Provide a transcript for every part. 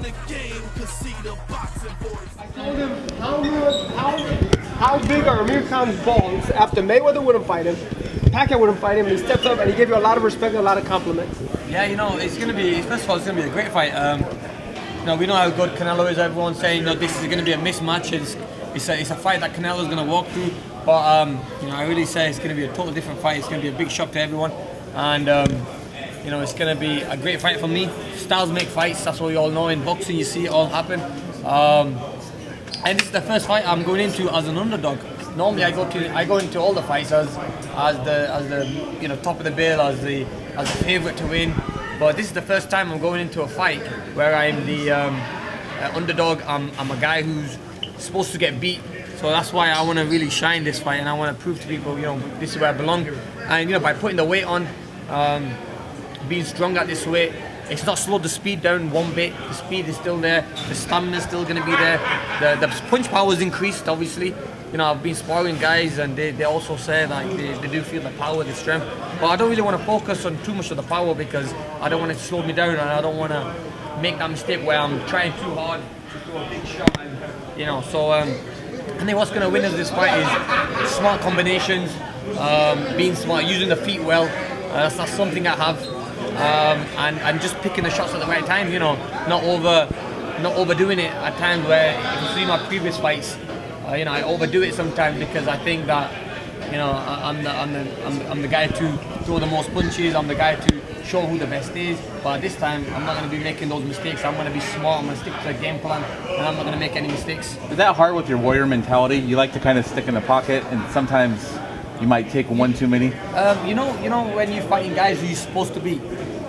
in the game could see the boxing voice. I told him how big are Amir Khan's balls after Mayweather wouldn't fight him, Pacquiao wouldn't fight him, and he steps up and he gave you a lot of respect and a lot of compliments. Yeah, you know, it's gonna be, first of all, it's gonna be a great fight. You know, we know how good Canelo is. Everyone's saying, you know, this is gonna be a mismatch. It's a fight that Canelo's gonna walk through. But you know, I really say it's gonna be a total different fight. It's gonna be a big shock to everyone, and you know, it's gonna be a great fight for me. Styles make fights. That's what we all know. In boxing, you see it all happen. And this is the first fight I'm going into as an underdog. Normally, I go into all the fights as the you know, top of the bill, as the favorite to win. But this is the first time I'm going into a fight where I'm the underdog. I'm a guy who's supposed to get beat. So that's why I want to really shine this fight, and I want to prove to people, you know, this is where I belong. And you know, by putting the weight on, being strong at this weight, it's not slowed the speed down one bit. The speed is still there. The stamina is still going to be there. The punch power is increased, obviously. You know, I've been sparring guys, and they also say that they do feel the power, the strength. But I don't really want to focus on too much of the power because I don't want it to slow me down, and I don't want to make that mistake where I'm trying too hard to throw a big shot. And, you know, so I think what's going to win us this fight is smart combinations, being smart, using the feet well. That's something I have, and just picking the shots at the right time. You know, not overdoing it at times. Where if you see my previous fights, you know, I overdo it sometimes because I think that, you know, I'm the guy to throw the most punches. I'm the guy to show who the best is. But this time, I'm not going to be making those mistakes. I'm going to be smart. I'm going to stick to the game plan, and I'm not going to make any mistakes. Is that hard with your warrior mentality? You like to kind of stick in the pocket, and sometimes you might take one too many. You know, when you're fighting guys who you're supposed to be,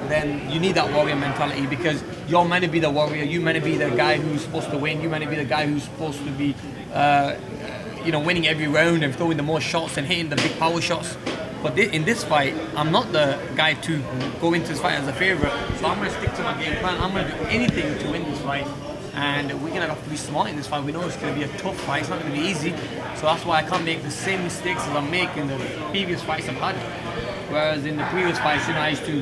then you need that warrior mentality because you're meant to be the warrior. You're meant to be the guy who's supposed to win. You're meant to be the guy who's supposed to be, you know, winning every round and throwing the most shots and hitting the big power shots. But in this fight, I'm not the guy to go into this fight as a favorite. So I'm going to stick to my game plan. I'm going to do anything to win this fight. And we're going to have to be smart in this fight. We know it's going to be a tough fight. It's not going to be easy. So that's why I can't make the same mistakes as I'm making in the previous fights I've had. Whereas in the previous fights, you know, I used to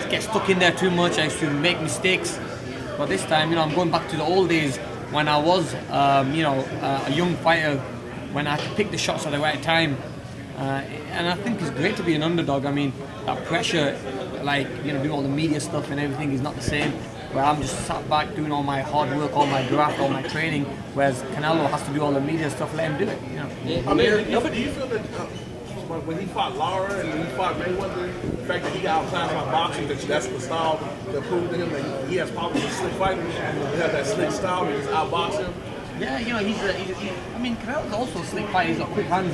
get stuck in there too much. I used to make mistakes. But this time, you know, I'm going back to the old days when I was, you know, a young fighter, when I had to pick the shots at the right time. And I think it's great to be an underdog. I mean, that pressure, like, you know, doing all the media stuff and everything is not the same. Where I'm just sat back doing all my hard work, all my graft, all my training, whereas Canelo has to do all the media stuff. Let him do it. You know. Yeah, Amir, do you feel that when he fought Lara and when he fought Mayweather, the fact that he got outclassed by boxing, that's the style that proved to him that he has problems with slick fighting. He has that slick style, he's outboxing. Yeah, you know, I mean, Canelo's also a slick fighter. He's got quick hands.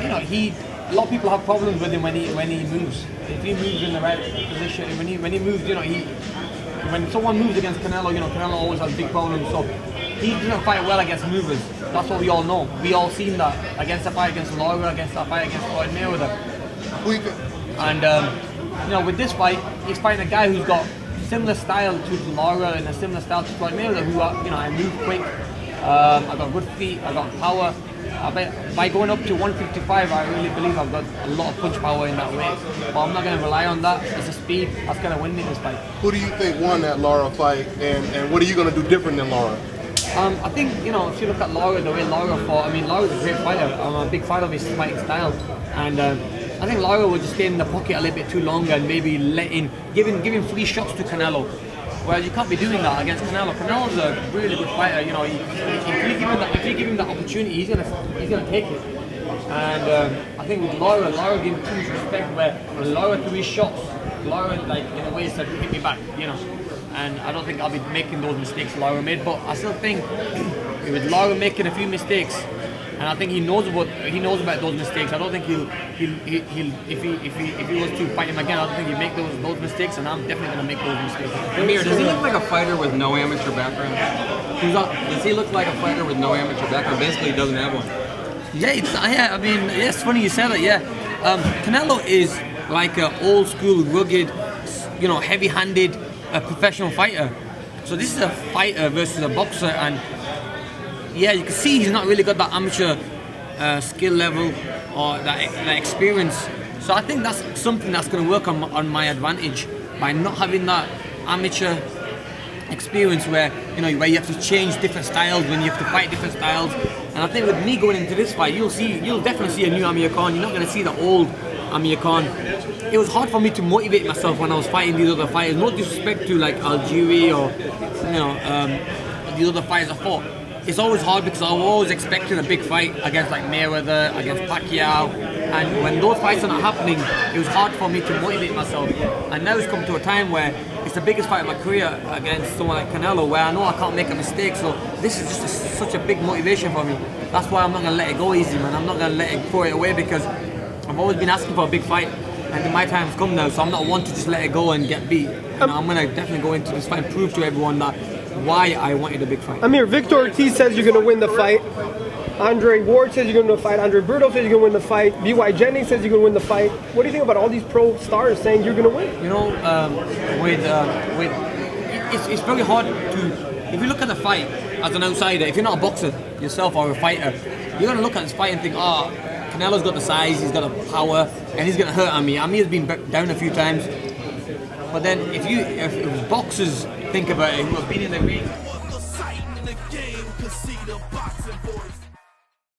You know, a lot of people have problems with him when he moves. If he moves in the right position, when he moves, you know, when someone moves against Canelo, you know, Canelo always has big problems. So he doesn't fight well against movers. That's what we all know. We all seen that against the fight against Lara, against that fight against Floyd Mayweather. And you know, with this fight, he's fighting a guy who's got similar style to Lara and a similar style to Floyd Mayweather, who are, you know, I move quick. I got good feet. I got power. By going up to 155, I really believe I've got a lot of punch power in that weight. But I'm not going to rely on that. It's the speed that's going to win me this fight. Who do you think won that Lara fight, and what are you going to do different than Lara? I think, you know, if you look at Lara, the way Lara fought, I mean, Lara's a great fighter. I'm a big fan of his fighting style. And I think Lara would just stay in the pocket a little bit too long and maybe giving free shots to Canelo. Whereas you can't be doing that against Canelo. Canelo's a really good fighter. You know, if you give him the opportunity, he's gonna take it. And I think with Lara gave him too much respect. Where when Lara threw his shots, Lara, like, in a way said, hit me back. You know, and I don't think I'll be making those mistakes Lara made. But I still think with Lara making a few mistakes, and I think he knows about those mistakes. I don't think he'll if he was to fight him again, I don't think he'd make those mistakes, and I'm definitely gonna make those mistakes. Amir, does he look like a fighter with no amateur background? Does he look like a fighter with no amateur background? Basically, he doesn't have one. Yeah, I mean, yeah, it's funny you said that. Yeah, Canelo is like an old school, rugged, you know, heavy-handed, professional fighter. So this is a fighter versus a boxer, and yeah, you can see he's not really got that amateur skill level or that experience. So I think that's something that's going to work on my advantage by not having that amateur experience where where you have to change different styles when you have to fight different styles. And I think with me going into this fight, you'll definitely see a new Amir Khan. You're not going to see the old Amir Khan. It was hard for me to motivate myself when I was fighting these other fighters. No disrespect to like Algieri or these other fighters I fought. It's always hard because I was always expecting a big fight against like Mayweather, against Pacquiao, and when those fights are not happening, it was hard for me to motivate myself. And now it's come to a time where it's the biggest fight of my career against someone like Canelo, where I know I can't make a mistake. So this is just such a big motivation for me. That's why I'm not gonna let it go easy, man. I'm not gonna let it throw it away because I've always been asking for a big fight, and my time's come now. So I'm not one to just let it go and get beat. I'm gonna definitely go into this fight and prove to everyone that why I wanted a big fight. Amir, Victor Ortiz says you're going to win the fight. Andre Ward says you're going to win the fight. Andre Berto says you're going to win the fight. B.Y. Jennings says you're going to win the fight. What do you think about all these pro stars saying you're going to win? It's very hard to, if you look at the fight as an outsider, if you're not a boxer yourself or a fighter, you're going to look at this fight and think, Canelo's got the size, he's got the power, and he's going to hurt Amir. Amir's been down a few times. But then if boxers think about it, who have been in the ring